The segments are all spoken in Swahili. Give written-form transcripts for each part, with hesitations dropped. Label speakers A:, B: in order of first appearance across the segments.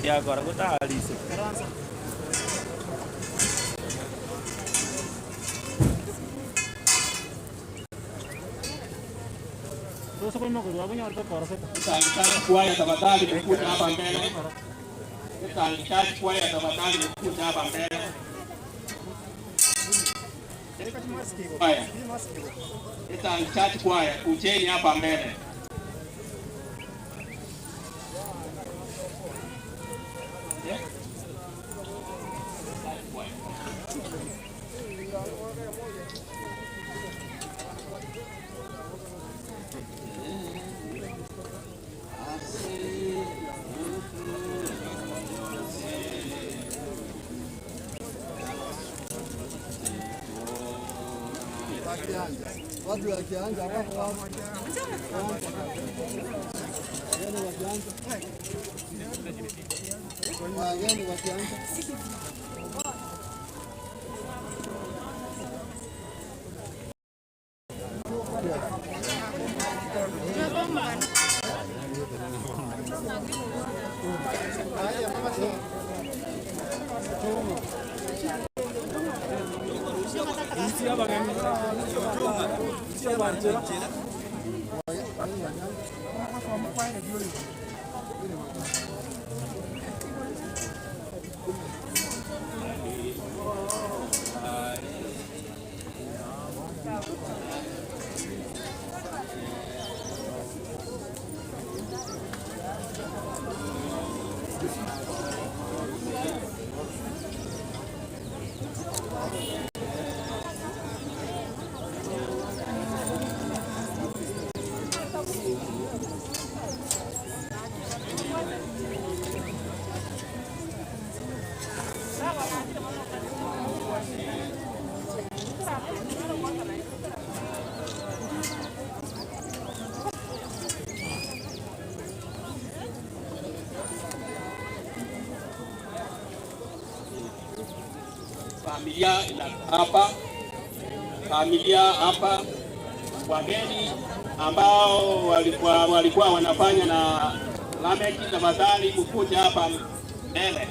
A: E agora vou dar a lista.
B: Kuaya tafadhali kuja hapa mbele. Kuaya tafadhali kuja hapa mbele. Kuaya kujeni hapa mbele.
C: Watu wakianza hapo familia hapa, wageni ambao walikuwa wanafanya na Lameck, tafadhali kukuja hapa mbele.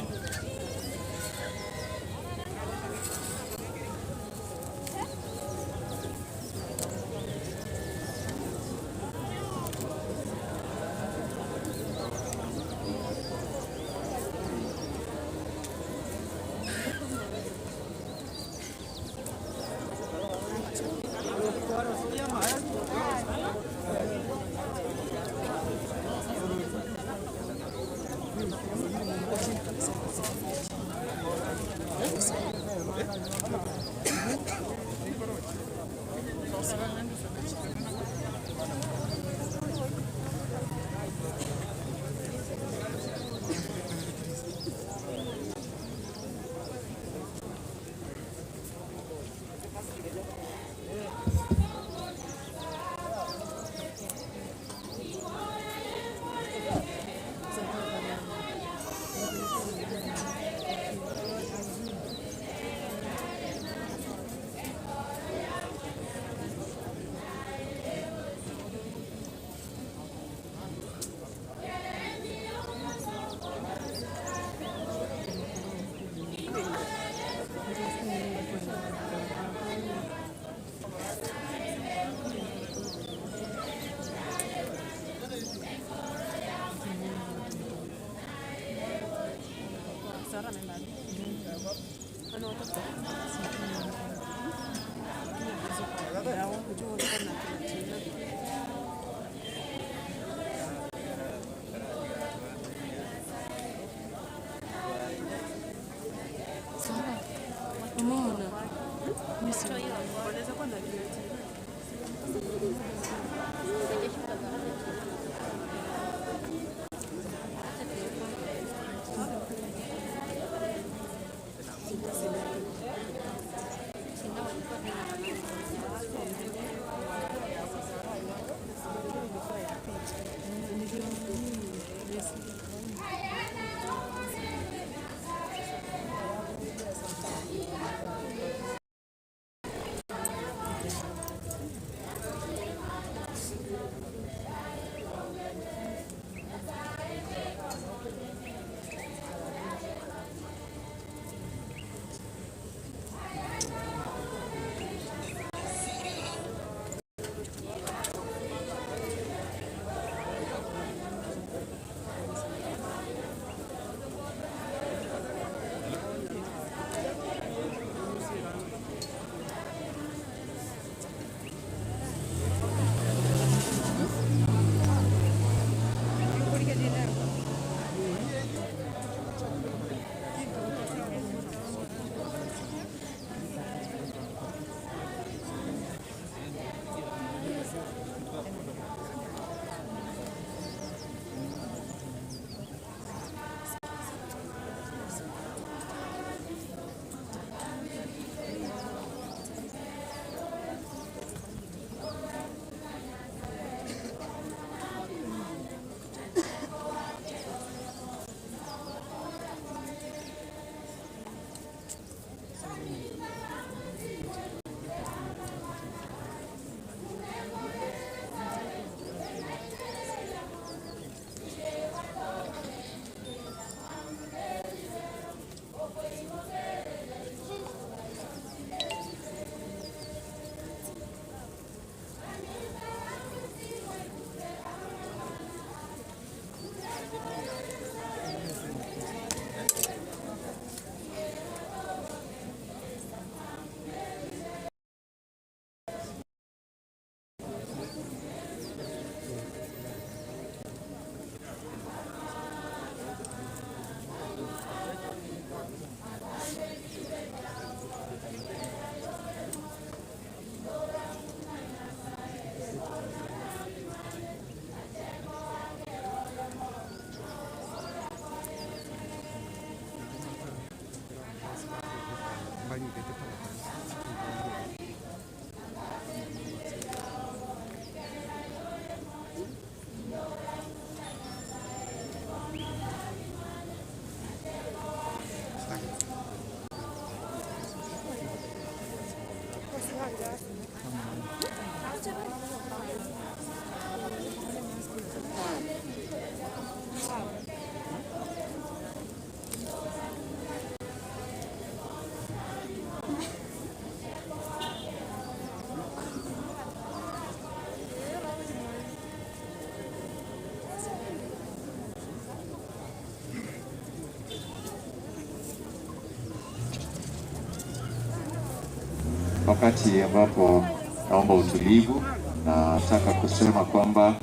D: Wakati ambapo naomba utulivu, nataka kusema kwamba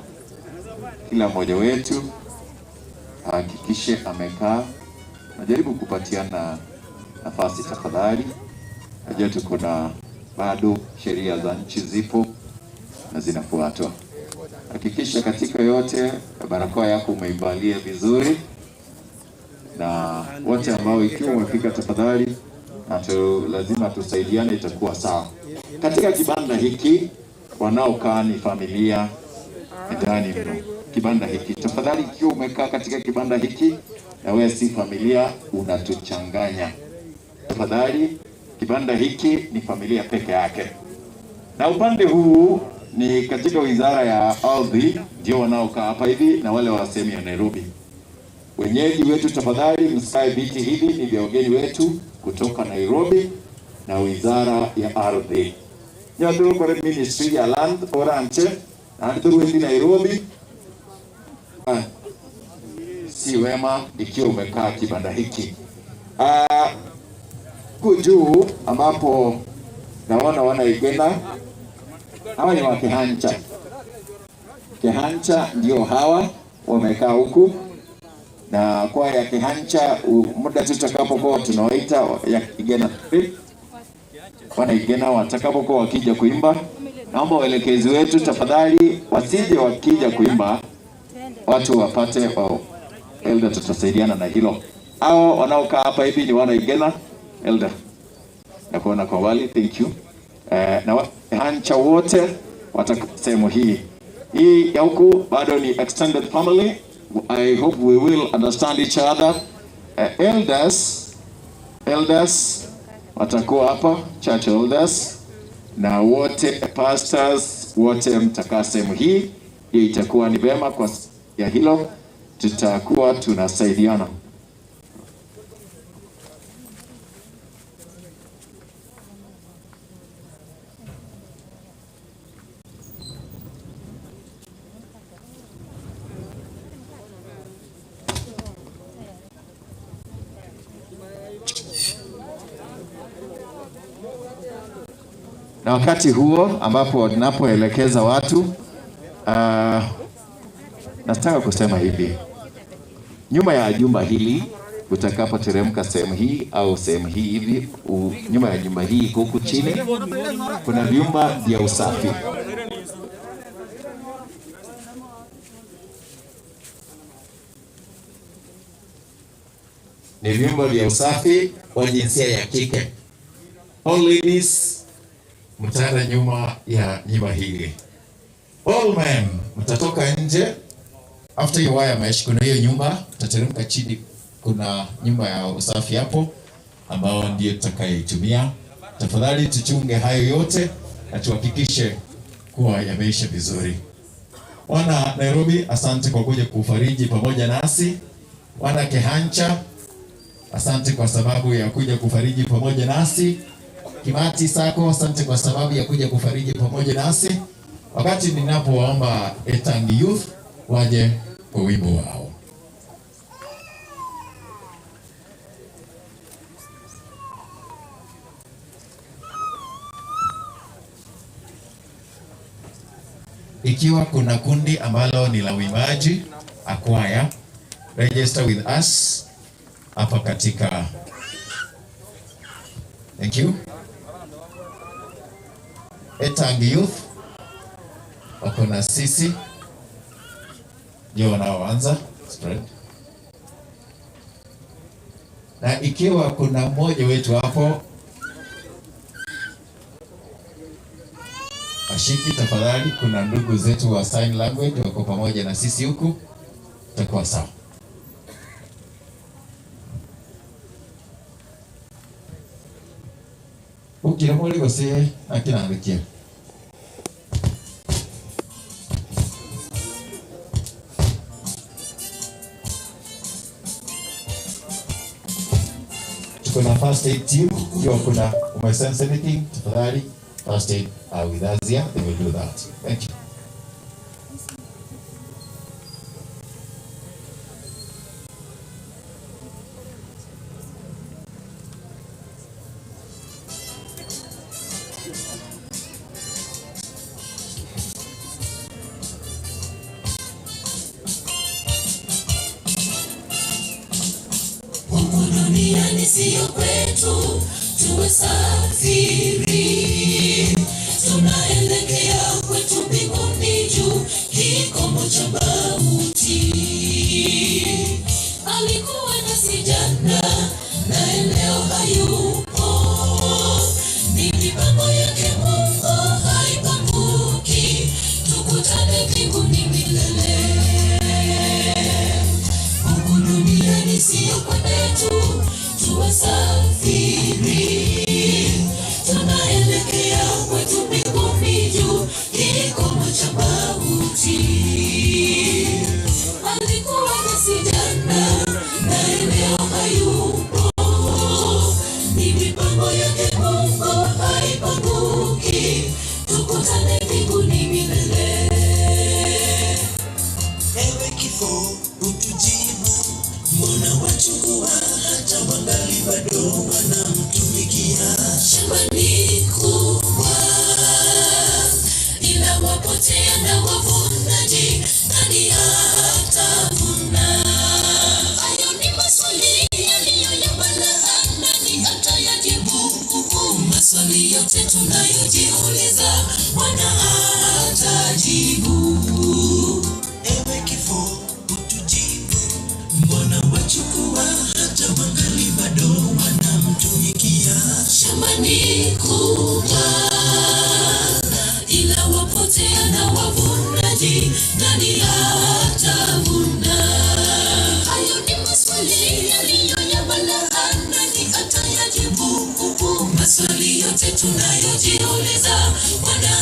D: kila mmoja wetu hakikishe amekaa. Najaribu kupatiana nafasi tafadhali. Najua tuko na bado sheria za nchi zipo na zinafuatwa. Hakikisha katika yote barakoa yako umeivalia vizuri, na wote ambao ikiwa umefika tafadhali na lazima tusaidiane, itakuwa sawa. Katika kibanda hiki wanaokaa ni familia ndani mno. Kibanda hiki tafadhali, ikiwa umekaa katika kibanda hiki na wewe si familia, unatuchanganya. Tafadhali, kibanda hiki ni familia peke yake. Na upande huu ni katika wizara ya ardhi, ndio wanaokaa hapa hivi, na wale wa sehemu ya Nairobi. Wenyeji wetu tafadhali, msikae viti hivi, ni vya wageni wetu kutoka Nairobi na wizara ya ardhi. Nyaduru kwa Ministry ya Land Orange na nduru hivi Nairobi. Si wema ikiwa umekaa kibanda hiki. Juu ambapo naona wanaigena hawa ni wa Kihancha. Kihancha ndio hawa wamekaa huku, na kwa ya Kihancha muda tutakapokuwa tunawaita ya Igena wanaigena watakapokuwa wakija kuimba, naomba waelekezi wetu tafadhali wasije wakija kuimba watu wapate elder, tutasaidiana na hilo. Hao wanaokaa hapa hivi ni wanaigena elder. Na kuona kwa wali, thank you. Na Hancha wote watasema hii ya huku bado ni extended family. I hope we will understand each other. Elders watakuwa hapa, church elders, na wote pastors wote mtakaa sehemu hii. Hii itakuwa ni vema kwa ya hilo, tutakuwa tunasaidiana. Na wakati huo ambapo ninapoelekeza watu, nataka kusema hivi. Nyuma ya jumba hili utakapoteremka sehemu hii au sehemu hii hivi, nyuma ya jumba hii huku chini kuna vyumba vya usafi. Ni vyumba vya usafi wa jinsia ya kike. All ladies mtaenda nyuma ya nyumba hili. All men mtatoka nje. After you wire mesh, kuna hiyo nyumba, tutateremka chini, kuna nyumba ya usafi hapo ambao ndio tutakayoitumia. Tafadhali tuchunge hayo yote na tuhakikishe kuwa yameisha vizuri. Wana Nairobi, asante kwa kuja kufariji pamoja nasi. Wana Kihancha, asante kwa sababu ya kuja kufariji pamoja nasi. Kimati Sako, asante kwa sababu ya kuja kufariji pamoja nasi. Wakati ninapowaomba Etangi Youth waje kwa wimbo wao. Ikiwa kuna kundi ambalo ni la uimbaji, akwaya, register with us hapa katika. Thank you. Etangi Youth wako na sisi ndio wanaoanza spread. Na ikiwa kuna mmoja wetu hapo ashiki, tafadhali, kuna ndugu zetu wa sign language wako pamoja na sisi huku, tutakuwa sawa. Ukira mwali gose akina harikia. Kuna first aid team, ikiwa kuna umesense anything, tafadhali first aid with us here, they will do that. Thank you.
E: Sio kwetu tuwasafiri, tunaelekea kwetu mbinguni juu, kikomo cha mauti. Alikuwa nasi jana na leo hayupo, ni mipango yake Mungu haipanguki, tukutane mbinguni milele. Mungu duniani sio kwetu tuwasafiri, tunaelekea kwetu mbinguni juu, kikomo cha mauti. Alikuwa nasi jana na leo hayupo, ni mipango yake Mungu haipanguki, tukutane mbinguni milele. Ewe kifo utujibu, mbona wachukua hata wangali bado wanamtumikia? nani atavuna? Hayo ni maswali yaliyoyabana, nani atayajibu? Maswali yote tunayojiuliza, Bwana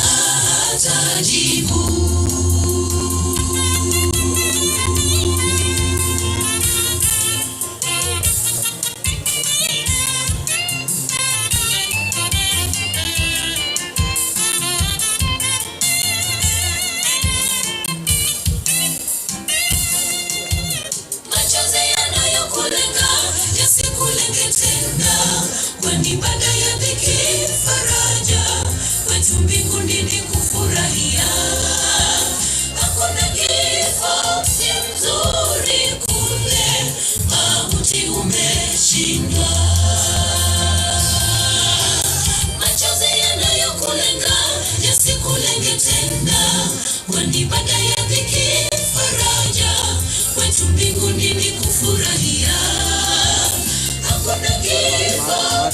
E: atajibu. Kwani baada ya dhiki faraja, kwetu mbinguni ni kufurahia. Hakuna kifo mzuri kule, mauti umeshindwa. Machozi yanayokulenga yasikulenge tena, kwani baada ya dhiki faraja, kwetu mbinguni ni kufurahia. Hakuna kifo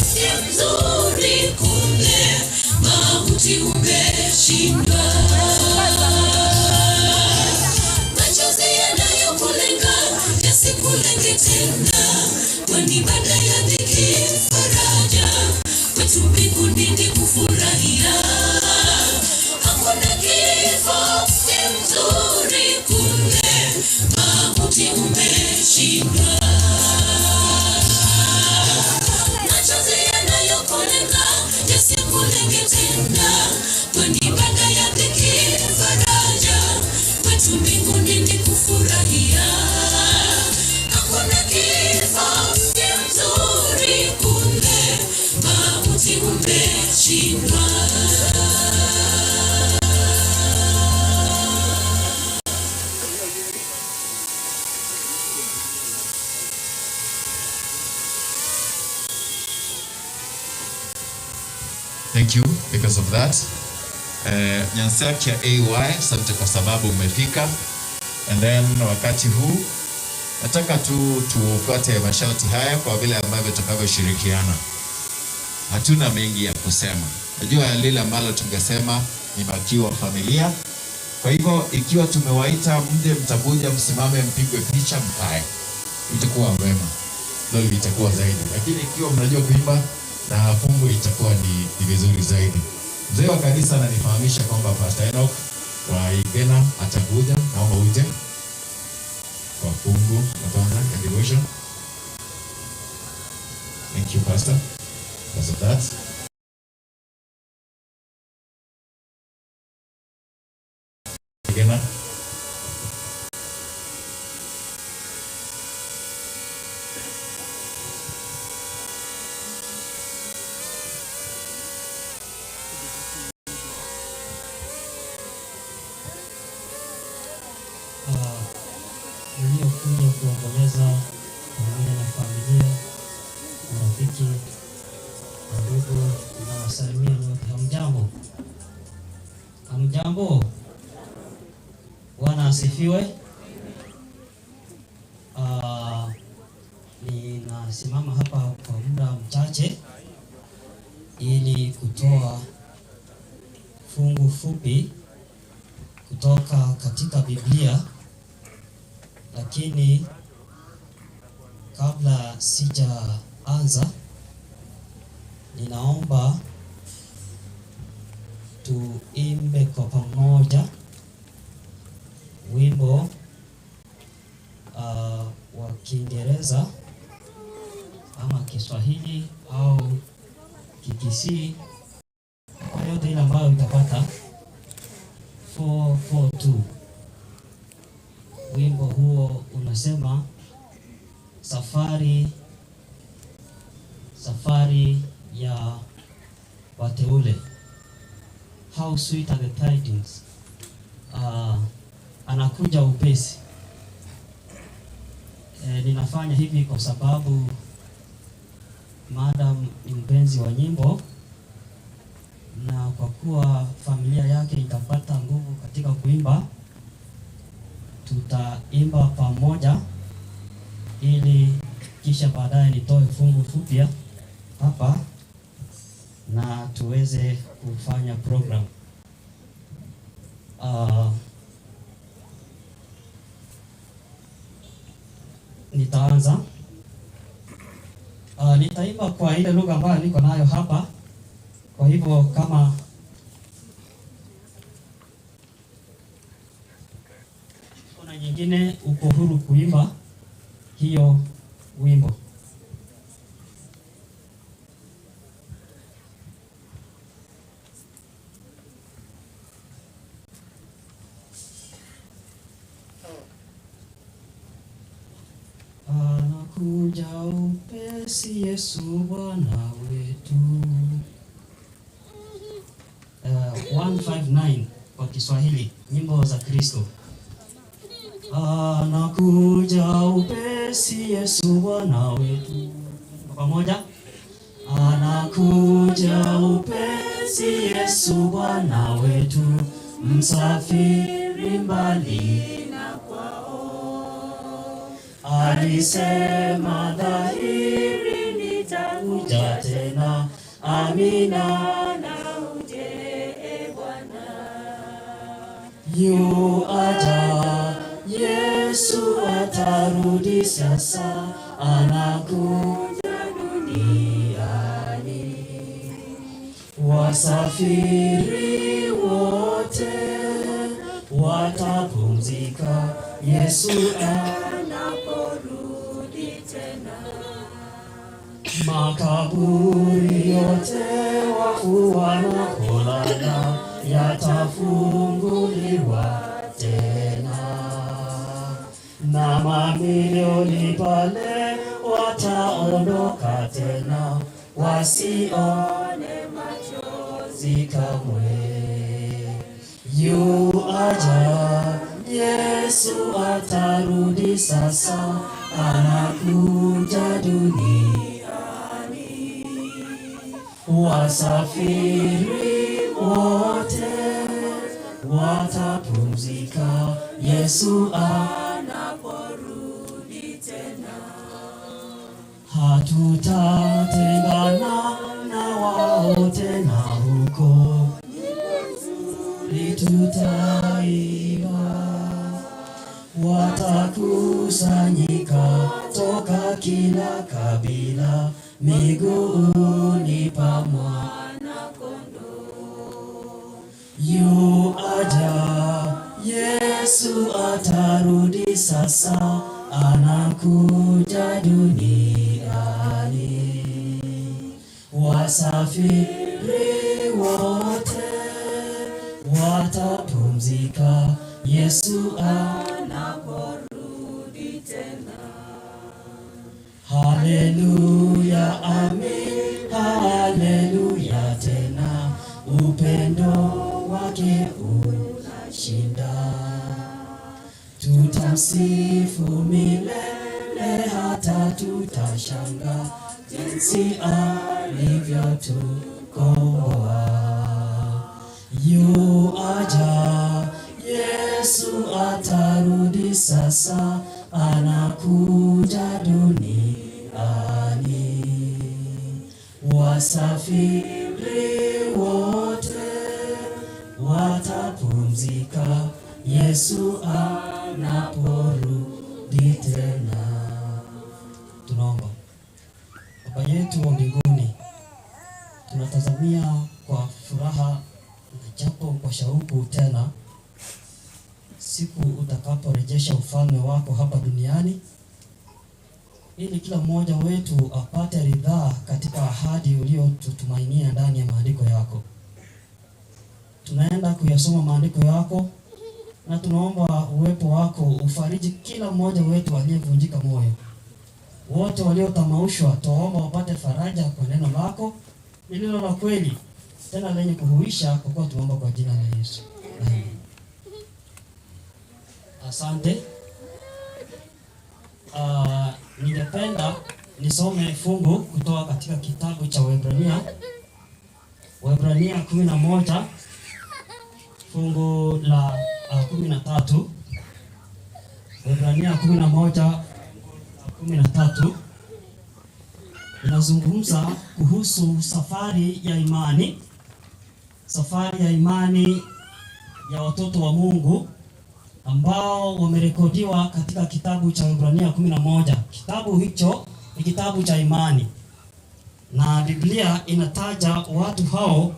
E: mzuri kule, mauti umeshindwa. Machozi yanayokulenga yasikulenge tena, kwani baada ya dhiki faraja, kwetu mbinguni ni kufurahia. Hakuna kifo mzuri kule, mauti umeshindwa. Machozi yanayokulenga yasikulenge tena, kwani baada ya dhiki faraja, kwetu mbinguni ni kufurahia. Hakuna kifo mzuri kule, mauti umeshindwa.
D: Thank you because of that. Nyansaki ya AY, asante kwa sababu umefika. And then wakati huu nataka tufuate masharti haya kwa vile ambavyo tutakavyoshirikiana. Hatuna mengi ya kusema. Najua lile ambalo tungesema ni makiwa familia. Kwa hivyo ikiwa tumewaita mje, mtakuja, msimame, mpigwe picha, mkae. Itakuwa wema. Ndio itakuwa zaidi. Lakini ikiwa mnajua kuimba na fungu itakuwa ni vizuri zaidi. Mzee wa kanisa ananifahamisha kwamba Pastor Enoch wa Igena atakuja, naomba uje kwa fungu na devotion. Thank you, Pastor. Because of that. Igena.
F: Niliyokuja kuomboleza pamoja na familia, marafiki na ndugu, na wasalimia wote. Hamjambo? Hamjambo? Bwana asifiwe. Ninasimama hapa kwa muda mchache ili kutoa fungu fupi kutoka katika Biblia. Lakini kabla sijaanza, ninaomba tuimbe kwa pamoja wimbo wa Kiingereza ama Kiswahili au Kikisii, kwa yote ile ambayo utapata. 442. Wimbo huo unasema safari ya wateule. How sweet are the tidings. Anakuja upesi. Ninafanya hivi kwa sababu madam ni mpenzi wa nyimbo, na kwa kuwa familia yake itapata nguvu katika kuimba, tutaimba pamoja ili kisha baadaye nitoe fungu fupi hapa na tuweze kufanya program. nitaanza. Nitaimba kwa ile lugha ambayo niko nayo hapa. Kwa hivyo kama kuna nyingine uko huru kuimba hiyo wimbo. Anakuja upesi Yesu Bwana wetu. 159 kwa Kiswahili, nyimbo za Kristo. Anakuja upesi Yesu Bwana wetu. Pamoja. Anakuja upesi Yesu Bwana wetu, msafiri mbali na kwao. Alisema dhahiri, nitakuja tena. Amina na uje Bwana. Yu aja, Yesu atarudi sasa, anakuja duniani. Wasafiri wote watapumzika Yesu anaporudi tena. Makaburi yote wafu wanapolala yatafunguliwa tena, na mamilioni pale wataondoka tena, wasione machozi kamwe. Yu aja, Yesu atarudi sasa, anakuja duniani. Wasafiri wote watapumzika Yesu anaporudi tena. Hatutatengana na wao tena huko, tutaimba. Watakusanyika toka kila kabila, miguuni pa Mwana-Kondoo. Yu aja, Yesu atarudi sasa, anakuja duniani. Wasafiri wote watapumzika Yesu anaporudi tena. Haleluya, amen, haleluya tena. Upendo wake unashinda. Tutamsifu milele hata tutashanga jinsi alivyotukomboa. Yu aja, Yesu atarudi sasa, anakuja duniani. Wasafiri wote watapumzika Yesu anaporudi tena. Tunaomba. Baba yetu wa mbinguni, tunatazamia kwa furaha na japo kwa shauku tena siku utakaporejesha ufalme wako hapa duniani, ili kila mmoja wetu apate ridhaa katika ahadi uliotutumainia ndani ya maandiko yako. Tunaenda kuyasoma maandiko yako na tunaomba uwepo wako ufariji kila mmoja wetu aliyevunjika moyo. Wote waliotamaushwa, tuomba wapate faraja kwa neno lako lililo la kweli tena lenye kuhuisha, kwa kuwa tuomba kwa jina la Yesu. Amen. Asante. Ningependa nisome fungu kutoka katika kitabu cha Waebrania 11 fungu la 13. Waebrania 11:13 inazungumza kuhusu safari ya imani ya watoto wa Mungu ambao wamerekodiwa katika kitabu cha Ibrania 11. Kitabu hicho ni kitabu cha imani, na Biblia inataja watu hao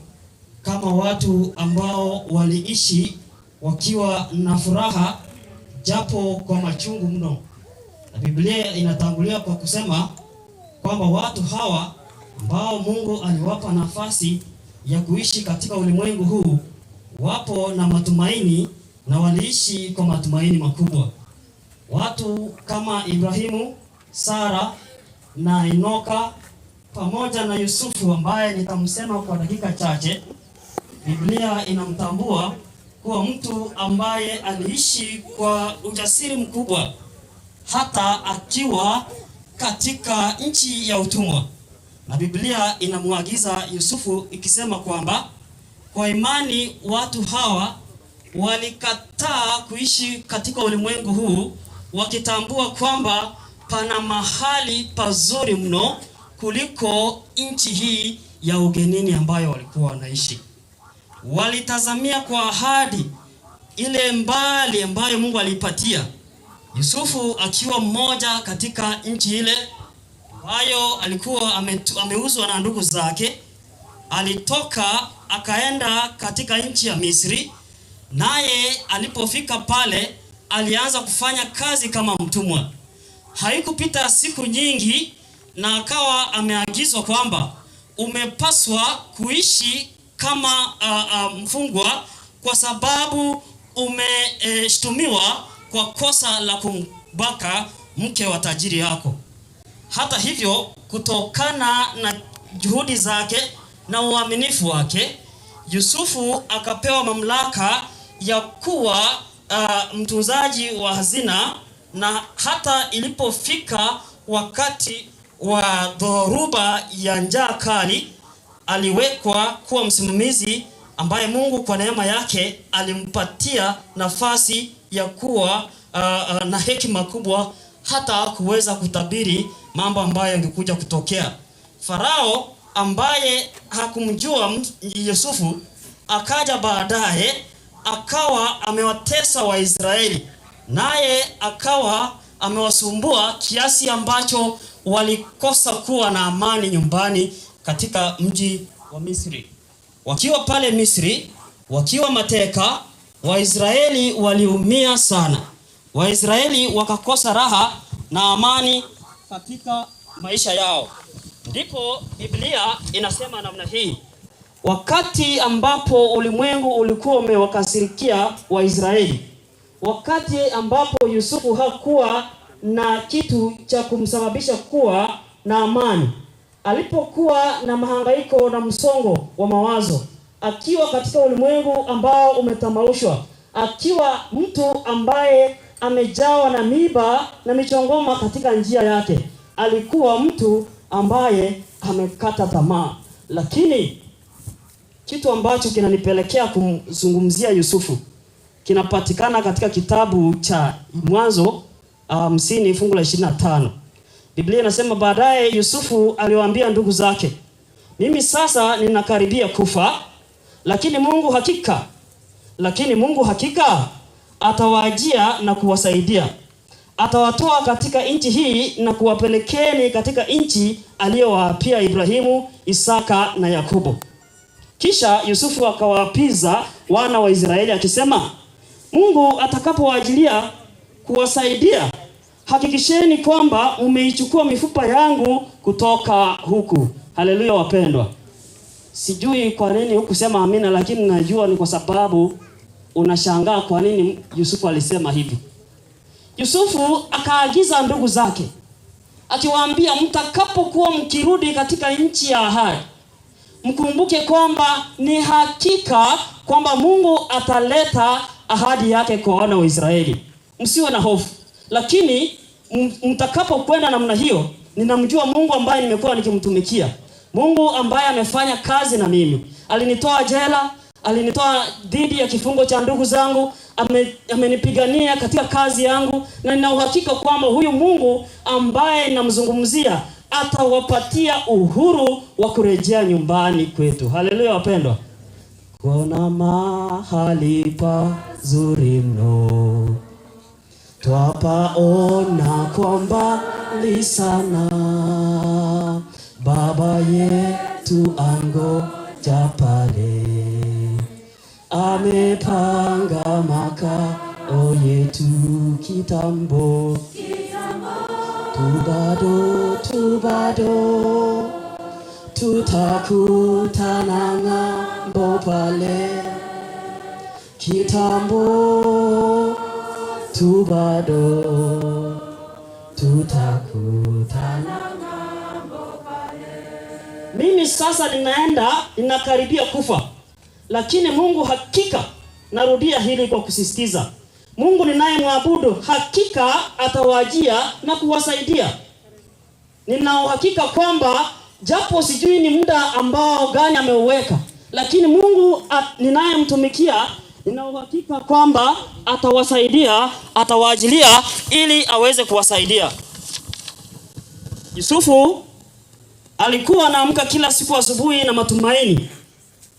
F: kama watu ambao waliishi wakiwa na furaha japo kwa machungu mno. Na Biblia inatangulia kwa kusema kwamba watu hawa ambao Mungu aliwapa nafasi ya kuishi katika ulimwengu huu wapo na matumaini na waliishi kwa matumaini makubwa. Watu kama Ibrahimu, Sara na Enoka pamoja na Yusufu ambaye nitamsema kwa dakika chache. Biblia inamtambua kuwa mtu ambaye aliishi kwa ujasiri mkubwa hata akiwa katika nchi ya utumwa. Na Biblia inamuagiza Yusufu ikisema kwamba kwa imani watu hawa walikataa kuishi katika ulimwengu huu wakitambua kwamba pana mahali pazuri mno kuliko nchi hii ya ugenini ambayo walikuwa wanaishi. Walitazamia kwa ahadi ile mbali ambayo Mungu alipatia Yusufu akiwa mmoja katika nchi ile ambayo alikuwa ameuzwa na ndugu zake. Alitoka akaenda katika nchi ya Misri, naye alipofika pale alianza kufanya kazi kama mtumwa. Haikupita siku nyingi na akawa ameagizwa kwamba umepaswa kuishi kama mfungwa kwa sababu umeshtumiwa kwa kosa la kumbaka mke wa tajiri yako. Hata hivyo, kutokana na juhudi zake na uaminifu wake, Yusufu akapewa mamlaka ya kuwa mtunzaji wa hazina, na hata ilipofika wakati wa dhoruba ya njaa kali aliwekwa kuwa msimamizi ambaye Mungu kwa neema yake alimpatia nafasi ya kuwa na hekima kubwa hata kuweza kutabiri mambo ambayo yangekuja kutokea. Farao ambaye hakumjua Yusufu akaja baadaye akawa amewatesa Waisraeli, naye akawa amewasumbua kiasi ambacho walikosa kuwa na amani nyumbani katika mji wa Misri. Wakiwa pale Misri, wakiwa mateka, Waisraeli waliumia sana. Waisraeli wakakosa raha na amani katika maisha yao. Ndipo Biblia inasema namna hii: wakati ambapo ulimwengu ulikuwa umewakasirikia Waisraeli, wakati ambapo Yusufu hakuwa na kitu cha kumsababisha kuwa na amani, alipokuwa na mahangaiko na msongo wa mawazo, akiwa katika ulimwengu ambao umetamaushwa, akiwa mtu ambaye amejawa na miba na michongoma katika njia yake, alikuwa mtu ambaye amekata tamaa. Lakini kitu ambacho kinanipelekea kumzungumzia Yusufu kinapatikana katika kitabu cha Mwanzo 50 fungu la 25. Biblia inasema baadaye Yusufu aliwaambia ndugu zake, mimi sasa ninakaribia kufa, lakini Mungu hakika atawajia na kuwasaidia. Atawatoa katika nchi hii na kuwapelekeni katika nchi aliyowaapia Ibrahimu, Isaka na Yakobo. Kisha Yusufu akawaapiza wana wa Israeli akisema, Mungu atakapowajilia kuwasaidia, hakikisheni kwamba umeichukua mifupa yangu kutoka huku. Haleluya wapendwa. Sijui kwa nini hukusema amina, lakini najua ni kwa sababu unashangaa kwa nini Yusufu alisema hivi. Yusufu akaagiza ndugu zake akiwaambia, mtakapokuwa mkirudi katika nchi ya ahadi, mkumbuke kwamba ni hakika kwamba Mungu ataleta ahadi yake kwa wana wa Israeli. Msiwe na hofu. Lakini mtakapokwenda namna hiyo, ninamjua Mungu ambaye nimekuwa nikimtumikia. Mungu ambaye amefanya kazi na mimi. Alinitoa jela, alinitoa dhidi ya kifungo cha ndugu zangu, amenipigania katika kazi yangu, na nina uhakika kwamba huyu Mungu ambaye namzungumzia atawapatia uhuru wa kurejea nyumbani kwetu. Haleluya wapendwa. kuna mahali pazuri mno, twapaona kwa mbali sana. Baba yetu angoja pale, amepanga makao yetu kitambo. Tubado tutakutana ng'ambo pale kitambo. Tubado tutakutana ng'ambo pale. Mimi sasa ninakaribia kufa, lakini Mungu hakika, narudia hili kwa kusisitiza, Mungu ninayemwabudu hakika atawajia na kuwasaidia. Nina uhakika kwamba japo sijui ni muda ambao gani ameuweka, lakini Mungu ninayemtumikia nina uhakika kwamba atawasaidia, atawajilia ili aweze kuwasaidia. Yusufu alikuwa anaamka kila siku asubuhi na matumaini.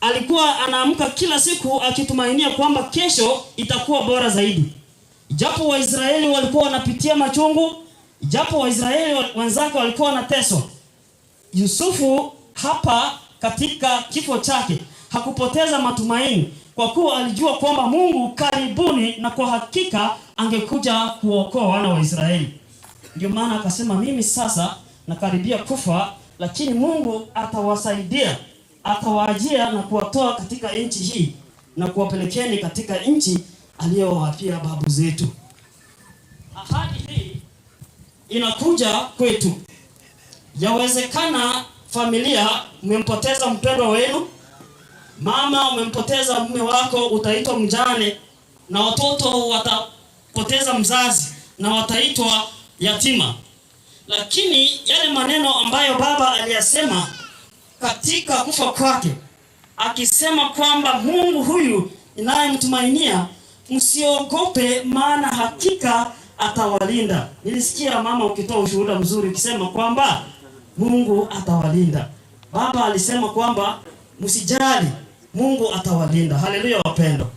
F: Alikuwa anaamka kila siku akitumainia kwamba kesho itakuwa bora zaidi. Japo Waisraeli walikuwa wanapitia machungu, japo Waisraeli wenzake walikuwa wanateswa, Yusufu hapa katika kifo chake hakupoteza matumaini, kwa kuwa alijua kwamba Mungu karibuni na kwa hakika angekuja kuokoa wana wa Israeli. Ndio maana akasema, mimi sasa nakaribia kufa, lakini Mungu atawasaidia, atawajia na kuwatoa katika nchi hii na kuwapelekeni katika nchi aliyowapia babu zetu. Ahadi hii inakuja kwetu. Yawezekana familia umempoteza mpendwa wenu, mama umempoteza mume wako, utaitwa mjane, na watoto watapoteza mzazi na wataitwa yatima. Lakini yale maneno ambayo baba aliyasema katika kufa kwake, akisema kwamba Mungu huyu ninayemtumainia, msiogope maana hakika atawalinda. Nilisikia mama ukitoa ushuhuda mzuri ukisema kwamba Mungu atawalinda. Baba alisema kwamba msijali, Mungu atawalinda. Haleluya wapendo.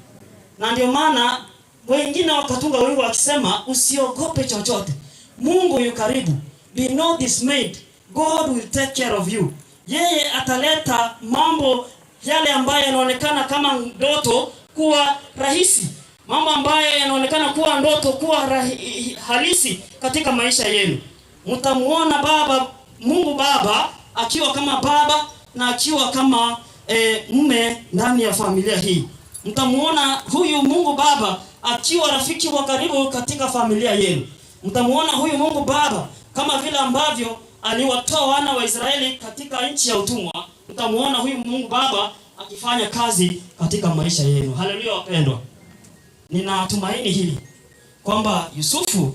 F: Na ndio maana wengine wakatunga wimbo wakisema, usiogope chochote, Mungu yu karibu. Be not dismayed, God will take care of you. Yeye ataleta mambo yale ambayo yanaonekana kama ndoto kuwa rahisi, mambo ambayo yanaonekana kuwa ndoto kuwa halisi katika maisha yenu. Mtamuona baba, Mungu Baba akiwa kama baba na akiwa kama mume ndani ya familia hii. Mtamuona huyu Mungu Baba akiwa rafiki wa karibu katika familia yenu. Mtamuona huyu Mungu Baba kama vile ambavyo aliwatoa wana wa Israeli katika nchi ya utumwa. Mtamuona huyu Mungu Baba akifanya kazi katika maisha yenu. Haleluya wapendwa. Ninatumaini hili kwamba Yusufu,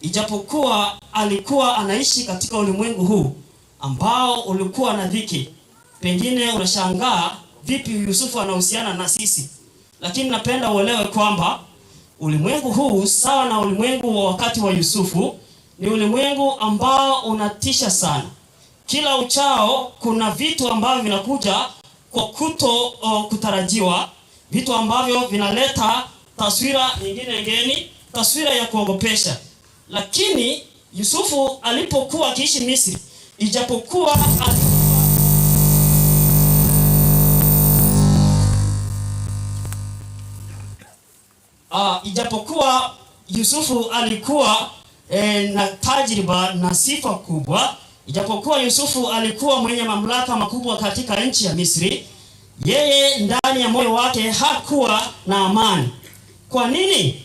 F: ijapokuwa alikuwa anaishi katika ulimwengu huu ambao ulikuwa na dhiki, pengine unashangaa vipi Yusufu anahusiana na sisi, lakini napenda uelewe kwamba ulimwengu huu sawa na ulimwengu wa wakati wa Yusufu ni ulimwengu ambao unatisha sana. Kila uchao kuna vitu ambavyo vinakuja kwa kutarajiwa, vitu ambavyo vinaleta taswira nyingine ngeni, taswira ya kuogopesha. Lakini Yusufu alipokuwa akiishi Misri, ijapokuwa Yusufu alikuwa na tajriba na sifa kubwa, ijapokuwa Yusufu alikuwa mwenye mamlaka makubwa katika nchi ya Misri, yeye ndani ya moyo wake hakuwa na amani. Kwa nini?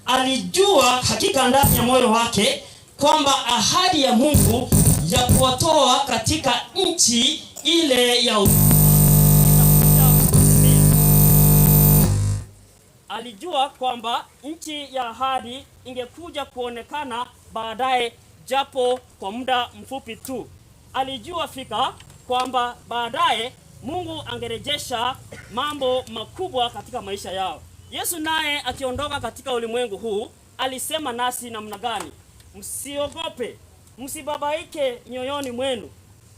F: Alijua hakika ndani ya moyo wake kwamba ahadi ya Mungu ya kuwatoa katika nchi ile ya alijua kwamba nchi ya ahadi ingekuja kuonekana baadaye, japo kwa muda mfupi tu. Alijua fika kwamba baadaye Mungu angerejesha mambo makubwa katika maisha yao. Yesu naye akiondoka katika ulimwengu huu alisema nasi namna gani? Msiogope, msibabaike nyoyoni mwenu.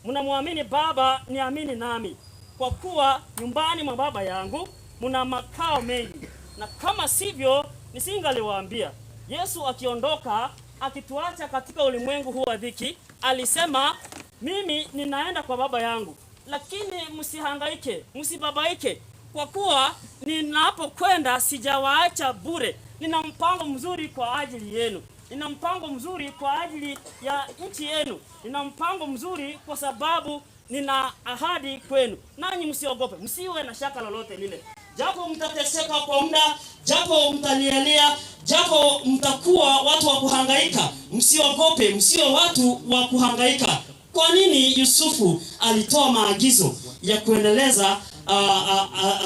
F: Mnamwamini Baba, niamini nami.
G: kwa kuwa nyumbani mwa Baba yangu muna makao mengi, na kama sivyo nisingaliwaambia. Yesu akiondoka akituacha katika ulimwengu huu wa dhiki, alisema, mimi ninaenda kwa Baba yangu, lakini msihangaike, msibabaike, kwa kuwa ninapokwenda sijawaacha bure. Nina mpango mzuri kwa ajili yenu. Nina mpango mzuri kwa ajili ya nchi yenu. Nina mpango mzuri kwa sababu nina ahadi kwenu. Nanyi msiogope, msiwe na shaka lolote lile. Japo mtateseka kwa muda, japo mtalialia, japo mtakuwa watu wa kuhangaika, msiogope, msio watu wa kuhangaika. Kwa nini Yusufu alitoa maagizo ya kuendeleza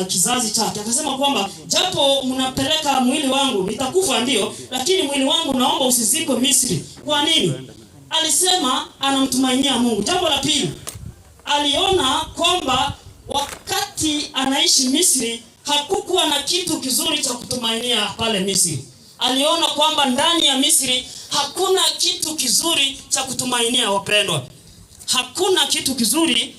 G: kizazi chake? Akasema kwamba japo mnapeleka mwili wangu nitakufa ndio, lakini mwili wangu naomba usizikwe Misri. Kwa nini? Alisema anamtumainia Mungu. Jambo la pili, aliona kwamba wakati anaishi Misri hakukuwa na kitu kizuri cha kutumainia pale Misri. Aliona kwamba ndani ya Misri hakuna kitu kizuri cha kutumainia, wapendwa. Hakuna kitu kizuri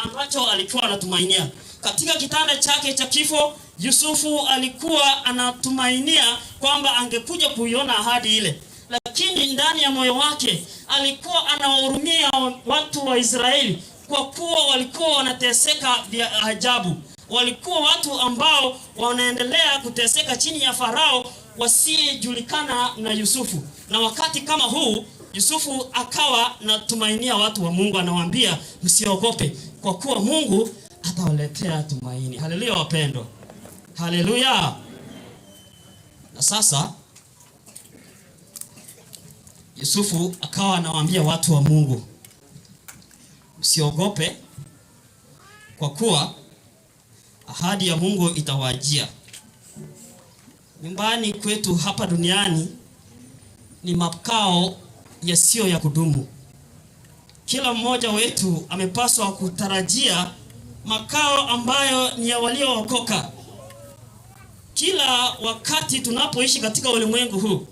G: ambacho alikuwa anatumainia. Katika kitanda chake cha kifo, Yusufu alikuwa anatumainia kwamba angekuja kuiona ahadi ile. Lakini ndani ya moyo wake alikuwa anawahurumia watu wa Israeli, kwa kuwa walikuwa wanateseka vya ajabu. Walikuwa watu ambao wanaendelea kuteseka chini ya Farao, wasijulikana na Yusufu. Na wakati kama huu Yusufu akawa natumainia watu wa Mungu, anawaambia msiogope, kwa kuwa Mungu atawaletea tumaini. Haleluya wapendwa. Haleluya. Na sasa Yusufu akawa anawaambia watu wa Mungu msiogope, kwa kuwa ahadi ya Mungu itawajia. Nyumbani kwetu hapa duniani ni makao yasiyo ya kudumu. Kila mmoja wetu amepaswa kutarajia makao ambayo ni ya waliookoka. Kila wakati tunapoishi katika ulimwengu huu,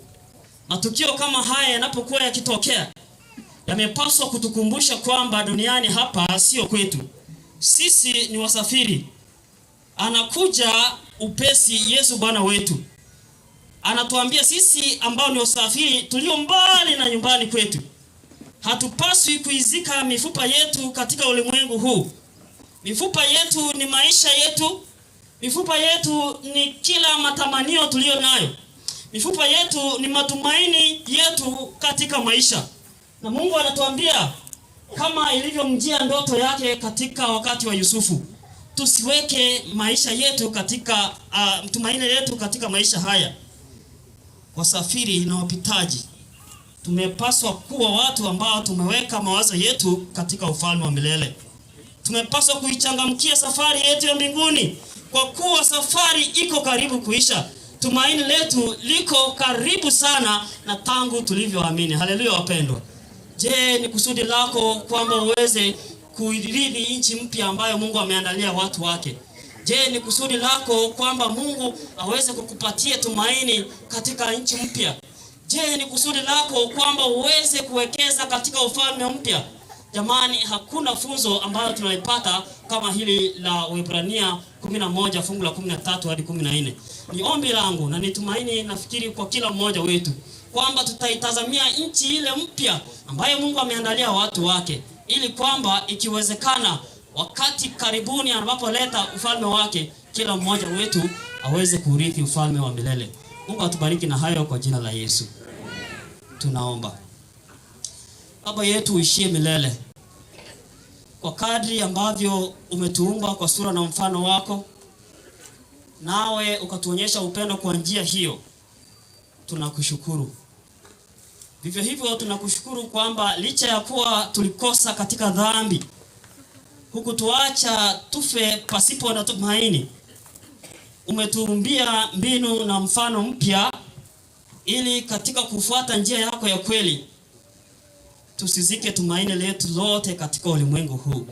G: matukio kama haya yanapokuwa yakitokea, yamepaswa kutukumbusha kwamba duniani hapa sio kwetu. Sisi ni wasafiri. Anakuja upesi Yesu Bwana wetu. Anatuambia sisi ambao ni wasafiri tulio mbali na nyumbani kwetu, hatupaswi kuizika mifupa yetu katika ulimwengu huu. Mifupa yetu ni maisha yetu. Mifupa yetu ni kila matamanio tulio nayo. Mifupa yetu ni matumaini yetu katika maisha. Na Mungu anatuambia kama ilivyomjia ndoto yake katika wakati wa Yusufu, tusiweke maisha yetu katika tumaini yetu katika maisha haya. Wasafiri na wapitaji, tumepaswa kuwa watu ambao tumeweka mawazo yetu katika ufalme wa milele. Tumepaswa kuichangamkia safari yetu ya mbinguni, kwa kuwa safari iko karibu kuisha. Tumaini letu liko karibu sana na tangu tulivyoamini. Haleluya wapendwa. Je, ni kusudi lako kwamba uweze kuirithi nchi mpya ambayo Mungu ameandalia watu wake? Je, ni kusudi lako kwamba Mungu aweze kukupatia tumaini katika nchi mpya? Je, ni kusudi lako kwamba uweze kuwekeza katika ufalme mpya? Jamani, hakuna funzo ambayo tunalipata kama hili la Waebrania 11 fungu la 13 hadi 14. Ni ombi langu na nitumaini, nafikiri kwa kila mmoja wetu, kwamba tutaitazamia nchi ile mpya ambayo Mungu ameandalia watu wake, ili kwamba ikiwezekana wakati karibuni anapoleta ufalme wake, kila mmoja wetu aweze kurithi ufalme wa milele. Mungu atubariki na hayo kwa jina la Yesu. Tunaomba. Baba yetu uishie milele, kwa kadri ambavyo umetuumba kwa sura na mfano wako, nawe ukatuonyesha upendo kwa njia hiyo, tunakushukuru. Vivyo hivyo tunakushukuru kwamba licha ya kuwa tulikosa katika dhambi, hukutuacha tufe pasipo na tumaini. Umetuumbia mbinu na mfano mpya, ili katika kufuata njia yako ya kweli tusizike tumaini letu lote katika ulimwengu huu.